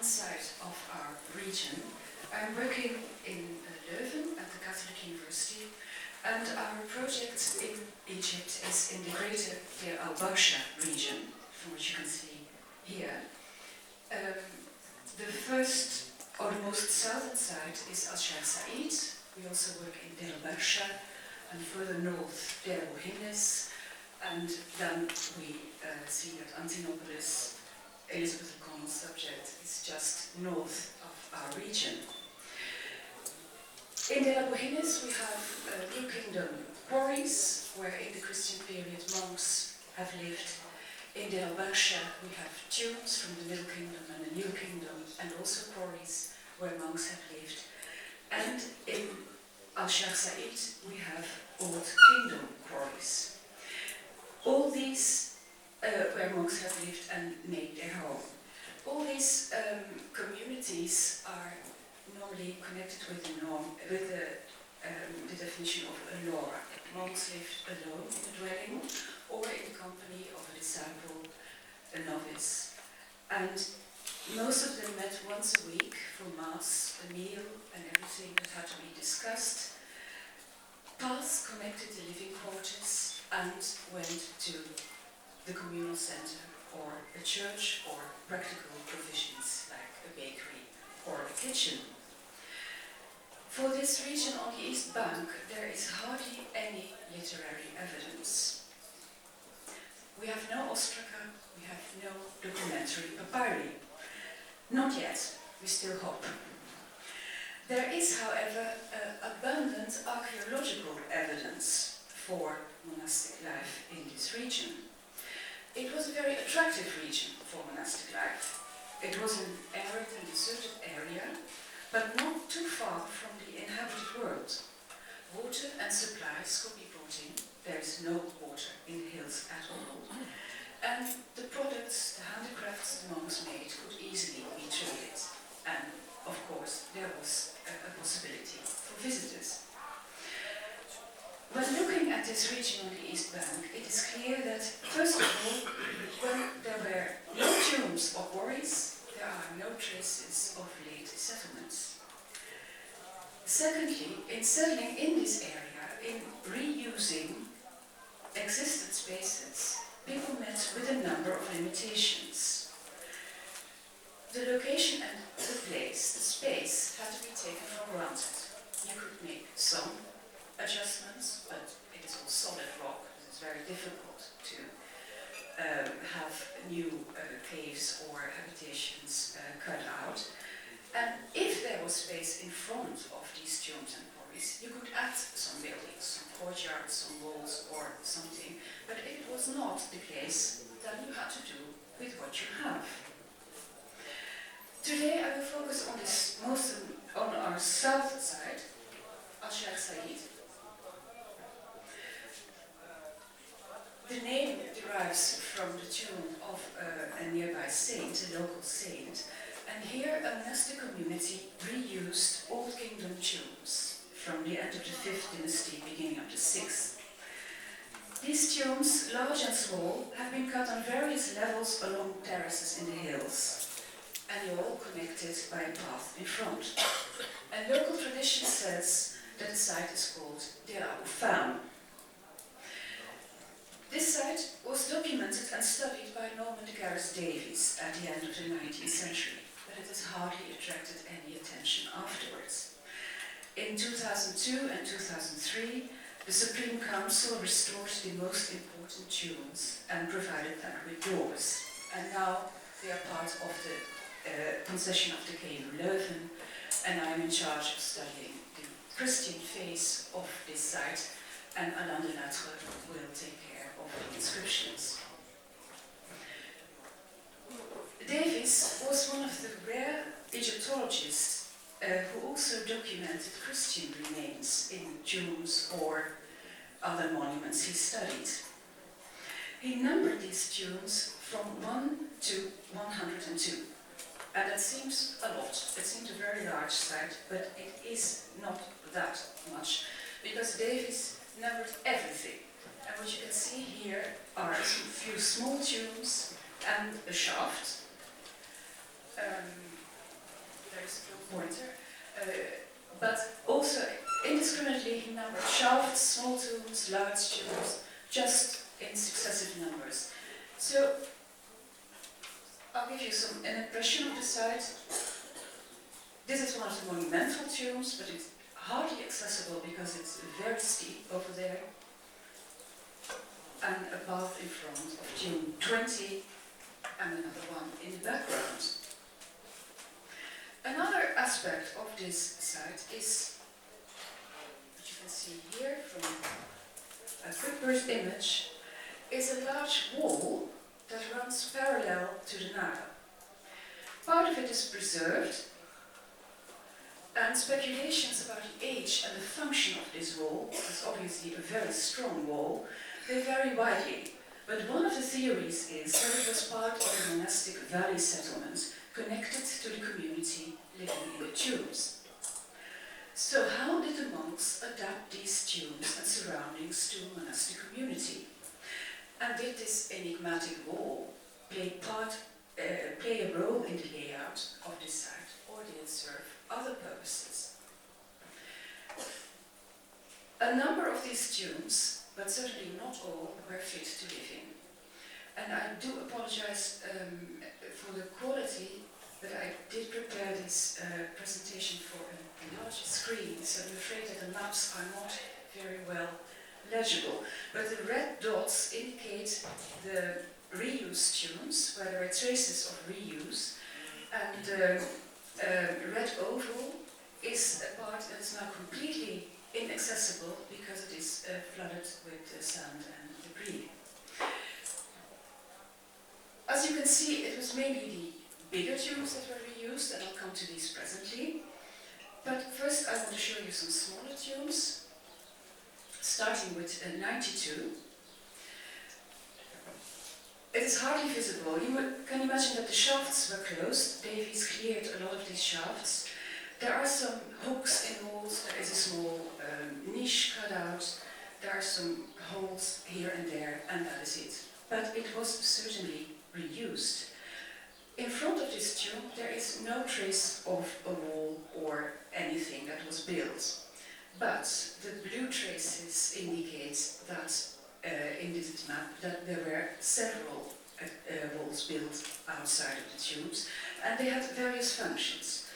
one side of our region. I'm working in Leuven at the Catholic University, and our project in Egypt is in the greater Deir al-Barsha region, from which you can see here. The first, or the most southern side, is Al-Sheikh Said. We also work in Deir al-Barsha, and further north, Deir al-Buhinnis, and then we see that Antinopolis, Elizabeth O'Connell's subject, is just north of our region. In Deir al-Buhinnis we have New Kingdom quarries, where in the Christian period monks have lived. In Deir al-Barsha we have tombs from the Middle Kingdom and the New Kingdom, and also quarries where monks have lived. And in Al-Sheikh Said we have Old Kingdom quarries. All these where monks have lived and made their home. All these communities are normally connected with the definition of a lora. Monks lived alone in the dwelling or in the company of a disciple, a novice. And most of them met once a week for mass, a meal, and everything that had to be discussed. Paths connected the living quarters and went to the communal center or a church or practical provisions like a bakery or a kitchen. For this region on the East Bank, there is hardly any literary evidence. We have no ostraca, we have no documentary papyri. Not yet, we still hope. There is, however, abundant archaeological evidence for monastic life in this region. It was a very attractive region for monastic life. It was an arid and deserted area, but not too far from the inhabited world. Water and supplies could be brought in. There is no water in the hills at all. And the products, the handicrafts the monks made could easily be traded. And of course, there was a possibility for visitors. When looking at this region on the East Bank, it is clear that, first of all, when there were no tombs or quarries, there are no traces of late settlements. Secondly, in settling in this area, in reusing existing spaces, people met with a number of limitations. The location and the place, the space, had to be taken for granted. You could make some adjustments, but it is all solid rock. It is very difficult to have new caves or habitations cut out. And if there was space in front of these tombs and quarries, you could add some buildings, some courtyards, some walls or something. But if it was not the case, then you had to do with what you have. Today I will focus on this on our south side, Al-Sheikh Said. The name derives from the tomb of a nearby saint, a local saint, and here a monastic community reused Old Kingdom tombs from the end of the 5th dynasty, beginning of the 6th. These tombs, large and small, have been cut on various levels along terraces in the hills, and they're all connected by a path in front. And local tradition says that the site is called Deir al-Ufam. This site was documented and studied by Norman Gareth Davies at the end of the 19th century, but it has hardly attracted any attention afterwards. In 2002 and 2003, the Supreme Council restored the most important tombs and provided them with doors. And now they are part of the concession of the KU Leuven, and I'm in charge of studying the Christian face of this site, and Alain Delattre will take care of the inscriptions. Davies was one of the rare Egyptologists who also documented Christian remains in tombs or other monuments he studied. He numbered these tombs from 1 to 102. And that seems a lot. It seems a very large site, but it is not that much, because Davies numbered everything. And what you can see here are a few small tombs and a shaft. this pointer, but also indiscriminately numbered shafts, small tombs, large tombs, just in successive numbers. So I'll give you an impression of the site. This is one of the monumental tombs, but it's hardly accessible because it's very steep over there. And a path in front of tomb 20 and another one in the background. Another aspect of this site is what you can see here from a quick burst image, is a large wall that runs parallel to the Nile. Part of it is preserved, and speculations about the age and the function of this wall, it's obviously a very strong wall, they vary widely. But one of the theories is that it was part of a monastic valley settlement connected to the community living in the tombs. So how did the monks adapt these tombs and surroundings to a monastic community? And did this enigmatic wall play a role in the layout of this site, or did it serve other purposes? A number of these tombs, but certainly not all, were fit to live in. And I do apologize for the quality, but I did prepare this presentation for a large screen, so I'm afraid that the maps are not very well legible. But the red dots indicate the reuse tombs, where there are traces of reuse, and the red oval is a part that is now completely inaccessible because it is flooded with sand and debris. As you can see, it was mainly the bigger tombs that were reused, and I'll come to these presently. But first I want to show you some smaller tombs, starting with 92. It is hardly visible. You can imagine that the shafts were closed. Davies cleared a lot of these shafts. There are some hooks in walls, there is a small niche cut out, there are some holes here and there, and that is it. But it was certainly reused. In front of this tomb there is no trace of a wall or anything that was built. But the blue traces indicate that in this map that there were several walls built outside of the tombs, and they had various functions.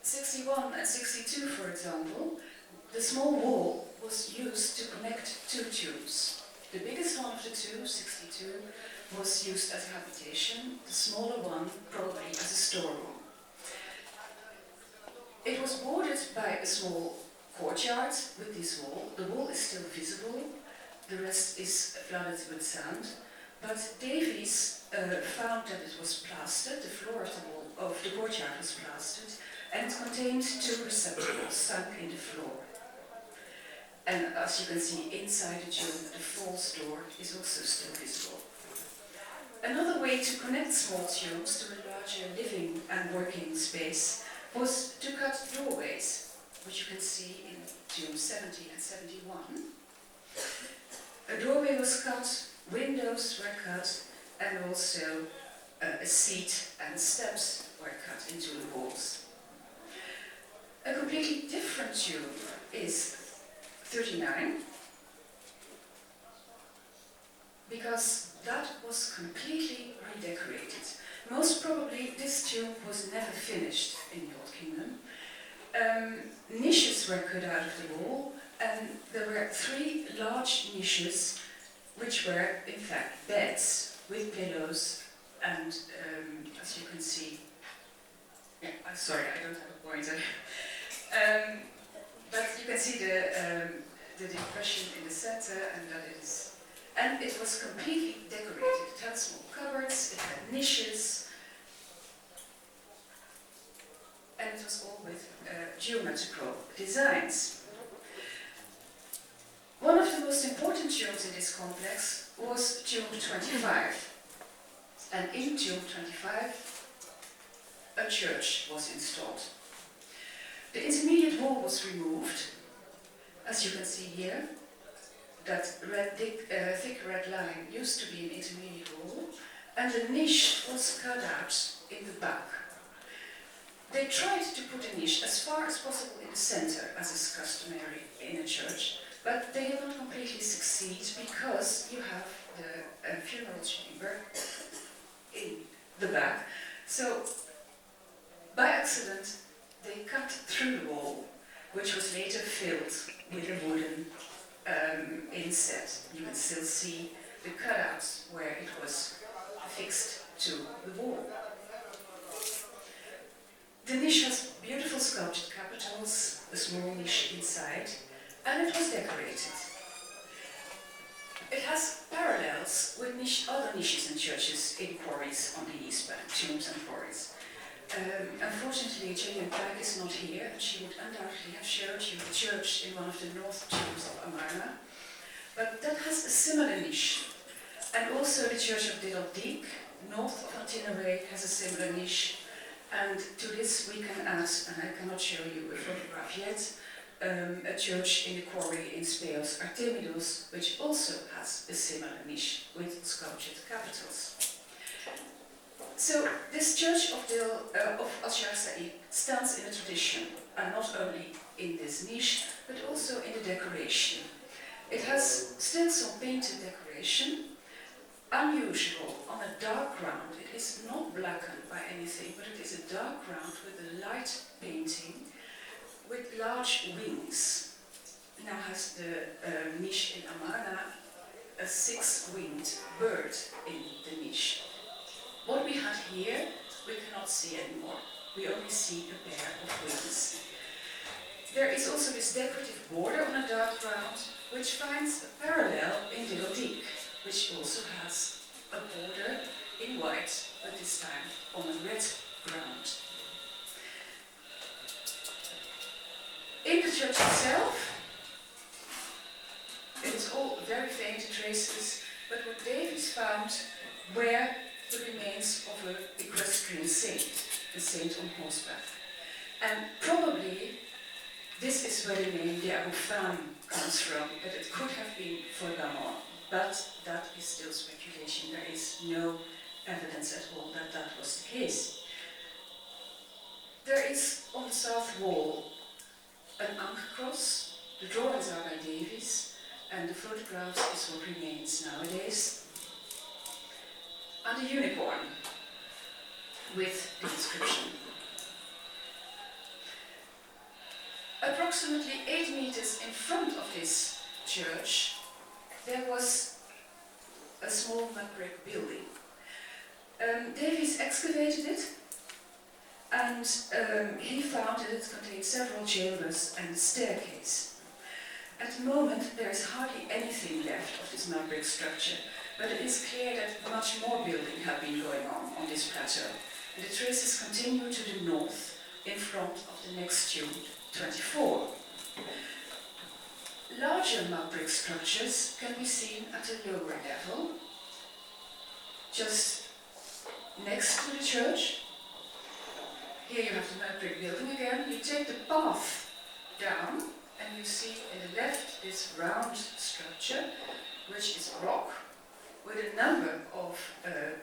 61 and 62, for example, the small wall was used to connect two tombs. The biggest one of the two, 62, was used as a habitation, the smaller one probably as a storeroom. It was bordered by a small courtyard with this wall. The wall is still visible, the rest is flooded with sand, but Davies found that it was plastered, the floor of the courtyard was plastered, and it contained two receptacles sunk in the floor. And as you can see inside the tomb, the false door is also still visible. Another way to connect small tombs to a larger living and working space was to cut doorways, which you can see in tombs 70 and 71. A doorway was cut, windows were cut, and also a seat and steps were cut into the walls. A completely different tomb is 39, because that was completely redecorated. Most probably this tomb was never finished in the Old Kingdom. Niches were cut out of the wall, and there were 3 large niches which were in fact beds with pillows, and as you can see, yeah, I'm sorry, I don't have a pointer. But you can see the depression in the center, and it was completely decorated. It had small cupboards, it had niches, and it was all with geometrical designs. One of the most important tombs in this complex was tomb 25. And in tomb 25, a church was installed. The intermediate wall was removed, as you can see here. That thick red line used to be an intermediate wall, and the niche was cut out in the back. They tried to put a niche as far as possible in the center, as is customary in a church, but they did not completely succeed because you have the funeral chamber in the back. So, by accident, they cut through the wall, which was later filled with a wooden inset. You can still see the cutouts where it was fixed to the wall. The niche has beautiful sculptured capitals, a small niche inside, and it was decorated. It has parallels with other niches in churches in quarries on the East Bank, tombs and quarries. Unfortunately, Gillian Pike is not here, and she would undoubtedly have showed you the church in one of the north tombs of Amarna. But that has a similar niche. And also the church of Diddeldiek, north of Antinore, has a similar niche. And to this we can add, and I cannot show you a photograph yet, a church in the quarry in Speos, Artemidos, which also has a similar niche with sculptured capitals. So this church of Al-Shar Said stands in a tradition, and not only in this niche, but also in the decoration. It has still some painted decoration, unusual, on a dark ground. It is not blackened by anything, but it is a dark ground with a light painting with large wings. Now has the niche in Amarna a 6-winged bird in the niche. What we had here, we cannot see anymore. We only see a pair of wings. There is also this decorative border on a dark ground, which finds a parallel in Diddeldiek, which also has a border in white, but this time on a red ground. In the church itself, it is all very faint traces, but what Davies found were the remains of an equestrian saint, a saint on horseback. And probably this is where the name de Aboufan comes from, but it could have been for Gamon, but that is still speculation. There is no evidence at all that that was the case. There is on the south wall an Ankh cross. The drawings are by Davies, and the photographs is what remains nowadays. And a unicorn with the inscription. Approximately 8 meters in front of this church, there was a small mud brick building. Davies excavated it, and he found that it contained several chambers and a staircase. At the moment, there is hardly anything left of this mud brick structure, but it is clear that much more building had been going on this plateau. And the traces continue to the north, in front of the next tomb, 24. Larger mud brick structures can be seen at a lower level, just next to the church. Here you have the mud brick building again. You take the path down, and you see in the left this round structure, which is rock, with a number of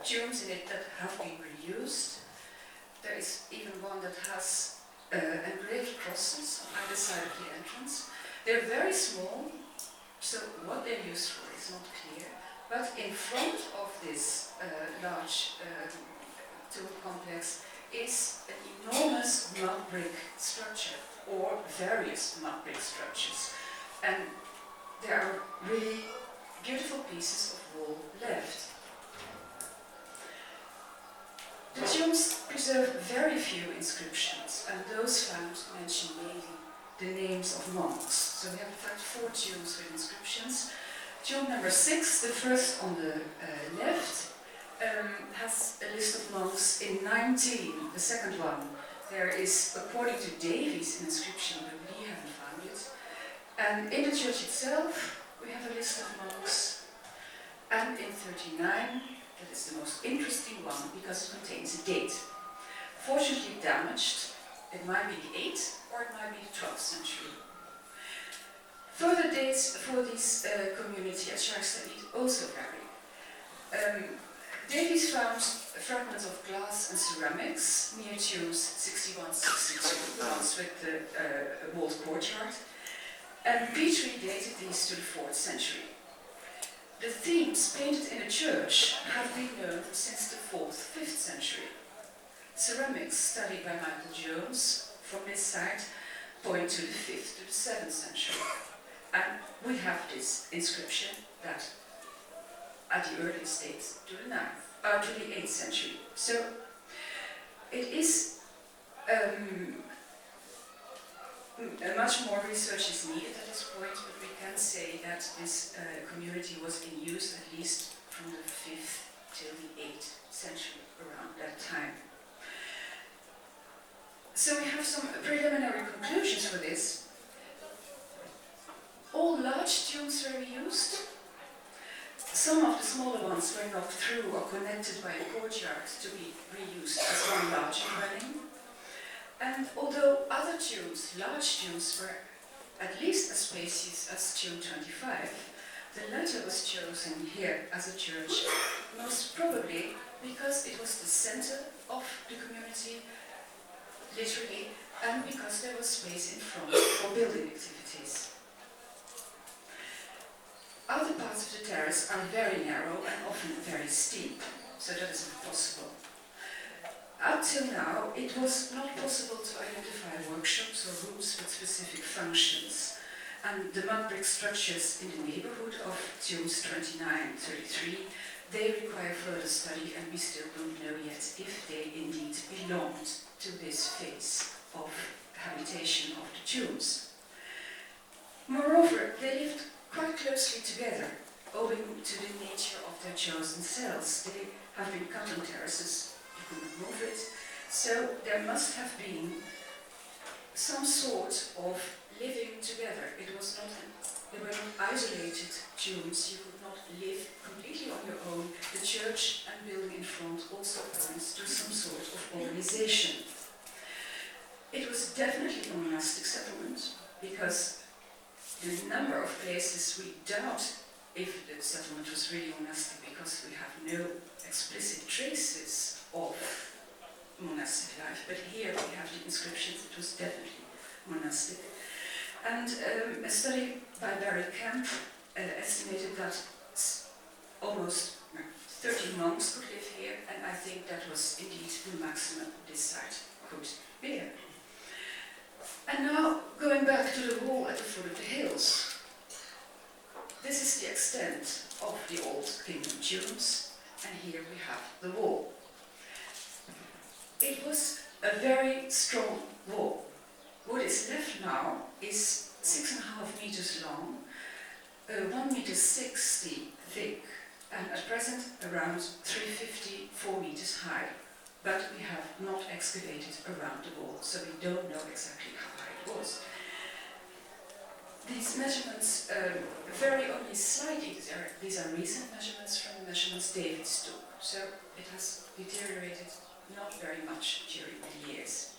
tombs in it that have been reused. There is even one that has engraved crosses on either side of the entrance. They're very small, so what they're used for is not clear. But in front of this large tomb complex is an enormous mud brick structure, or various mud brick structures. And there are really beautiful pieces of wall left. The tombs preserve very few inscriptions, and those found mention mainly the names of monks. So we have in fact 4 tombs with inscriptions. Tomb number 6, the first on the left, has a list of monks in 19. The second one, there is, according to Davies, an inscription, but we haven't found it. And in the church itself, we have a list of monks. And in 39, that is the most interesting one because it contains a date. Fortunately damaged, it might be the 8th or it might be the 12th century. Further dates for this community at Shar Said also vary. Davies found fragments of glass and ceramics near tombs 61-62, the ones with the walled courtyard, and Petrie dated these to the 4th century. The themes painted in a church have been known since the 4th, 5th century. Ceramics studied by Michael Jones from this site point to the 5th to the 7th century. And we have this inscription that at the earliest dates to the 8th century. So it is much more research is needed at this point, but we can say that this community was in use at least from the 5th till the 8th century, around that time. So we have some preliminary conclusions for this. All large tombs were reused. Some of the smaller ones were knocked through or connected by a courtyard to be reused as one larger dwelling. And although other tombs, large tombs, were at least as spacious as tomb 25, the latter was chosen here as a church, most probably because it was the center of the community, literally, and because there was space in front for building activities. Other parts of the terrace are very narrow and often very steep, so that is impossible. Up till now, it was not possible to identify workshops or rooms with specific functions, and the mud brick structures in the neighborhood of tombs 29-33, they require further study, and we still don't know yet if they indeed belonged to this phase of habitation of the tombs. Moreover, they lived quite closely together, owing to the nature of their chosen cells. They have been cut on terraces, you couldn't move it, so there must have been some sort of living together. They were not isolated tombs, you could not live completely on your own. The church and building in front also points to some sort of organization. It was definitely a monastic settlement, because in a number of places we doubt if the settlement was really monastic, because we have no explicit traces of monastic life. But here we have the inscriptions, it was definitely monastic. And a study by Barry Camp estimated that almost 30 monks could live here, and I think that was indeed the maximum this site could bear. And now, going back to the wall at the foot of the hills. This is the extent of the old kingdom tombs, and here we have the wall. It was a very strong wall. What is left now is 6.5 meters long, 1.60 meters thick, and at present around 354 meters high. But we have not excavated around the wall, so we don't know exactly how high it was. These measurements vary only slightly. These are recent measurements from the measurements Davies took, so it has deteriorated not very much during the years.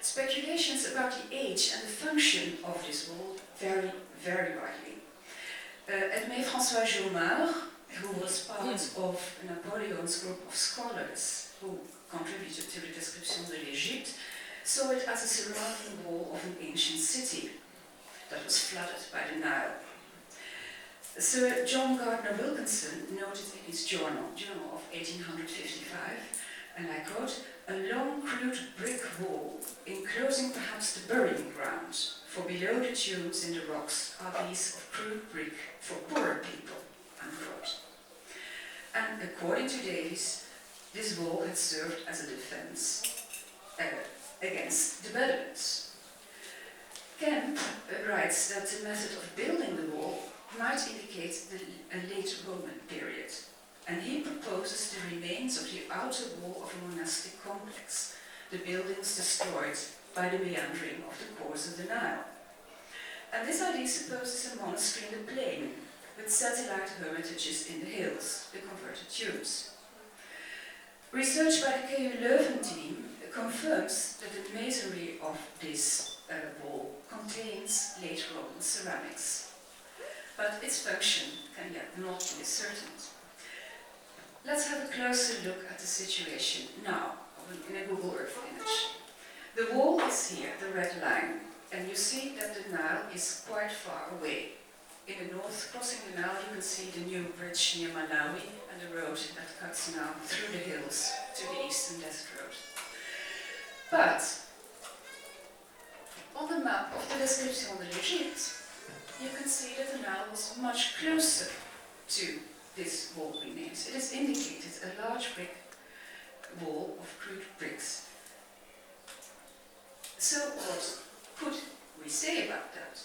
Speculations about the age and the function of this wall vary very widely. Edmé François Jomard, who was part of Napoleon's group of scholars who contributed to the Description de l'Égypte, saw it as a surrounding wall of an ancient city that was flooded by the Nile. Sir John Gardner Wilkinson noted in his journal of 1855, and I quote, "A long crude brick wall, enclosing perhaps the burying ground, for below the tombs in the rocks are these of crude brick for poorer people," unquote. And according to Davies, this wall had served as a defense against the Bedouins. Kemp writes that the method of building the wall might indicate a late Roman period, and he proposes the remains of the outer wall of a monastic complex, the buildings destroyed by the meandering of the course of the Nile. And this idea supposes a monastery in the plain, with satellite hermitages in the hills, the converted tombs. Research by the KU Leuven team confirms that the masonry of this wall contains late Roman ceramics, but its function can yet not be ascertained. let's have a closer look at the situation now in a Google Earth image. The wall is here, the red line, and you see that the Nile is quite far away. In the north, crossing the Nile, you can see the new bridge near Malawi and the road that cuts now through the hills to the eastern desert road. But on the map of the Description de l'Égypte, you can see that the Nile was much closer to this wall we named. It is indicated a large brick wall of crude bricks. So what could we say about that?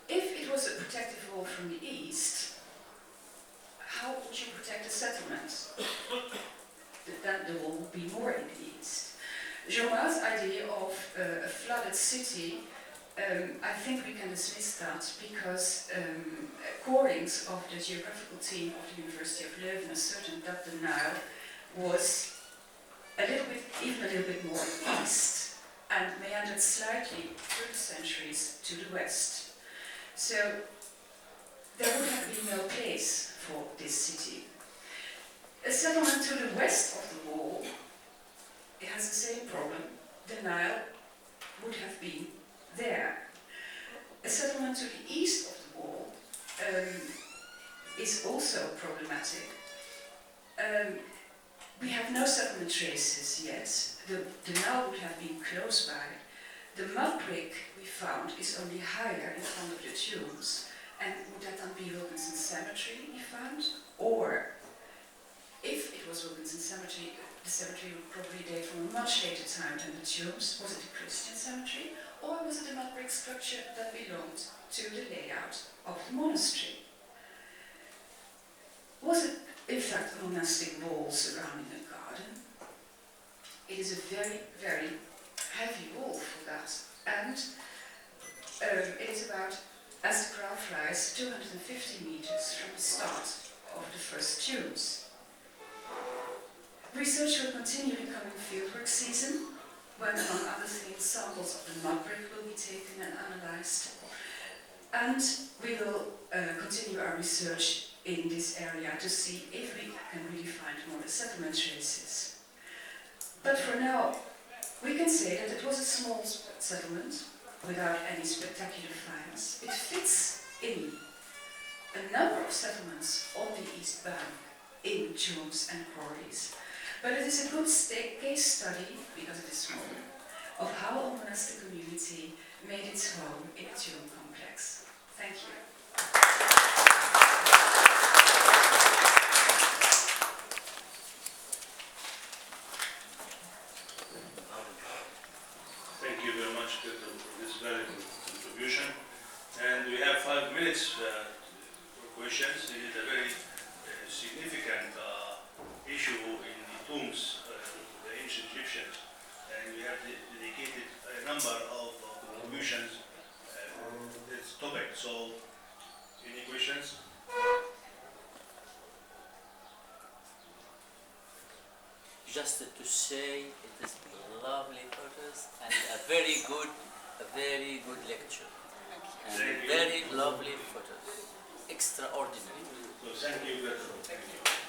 If it was a protective wall from the east, how would you protect a settlement? Then the wall would be more in the east. Joma's idea of a flooded city, I think we can dismiss that because corings of the geographical team of the University of Leuven ascertained that the Nile was even a little bit more east and meandered slightly through the centuries to the west. So there would have been no place for this city. A settlement to the west of the wall, it has the same problem. The Nile would have been there. A settlement to the east of the wall is also problematic. We have no settlement traces yet. The Nile would have been close by. The mud brick we found is only higher in front of the tombs. And would that then be Wilkinson's cemetery we found? Or, if it was Wilkinson's cemetery, the cemetery would probably date from a much later time than the tombs. Was it a Christian cemetery? Or was it a mud brick structure that belonged to the layout of the monastery? Was it, in fact, a monastic wall surrounding a garden? It is a very, very heavy wall for that. And it is about, as the crow flies, 250 meters from the start of the first tombs. Research will continue in the coming fieldwork season, when, among other things, samples of the mud brick will be taken and analysed. And we will continue our research in this area to see if we can really find more settlement traces. But for now, we can say that it was a small settlement without any spectacular finds. It fits in a number of settlements on the east bank in tombs and quarries. But it is a good case study, because it is small, of how a monastic community made its home in a tomb complex. Thank you. Thank you very much, Gertrud, for this very good contribution. And we have 5 minutes for questions. It is a very significant issue in the tombs of the ancient Egyptians. And we have dedicated a number of contributions to this topic. So, any questions? Just to say, it is lovely photos and a very good lecture. And very lovely photos. Extraordinary. So thank you, Gertrud. Thank you.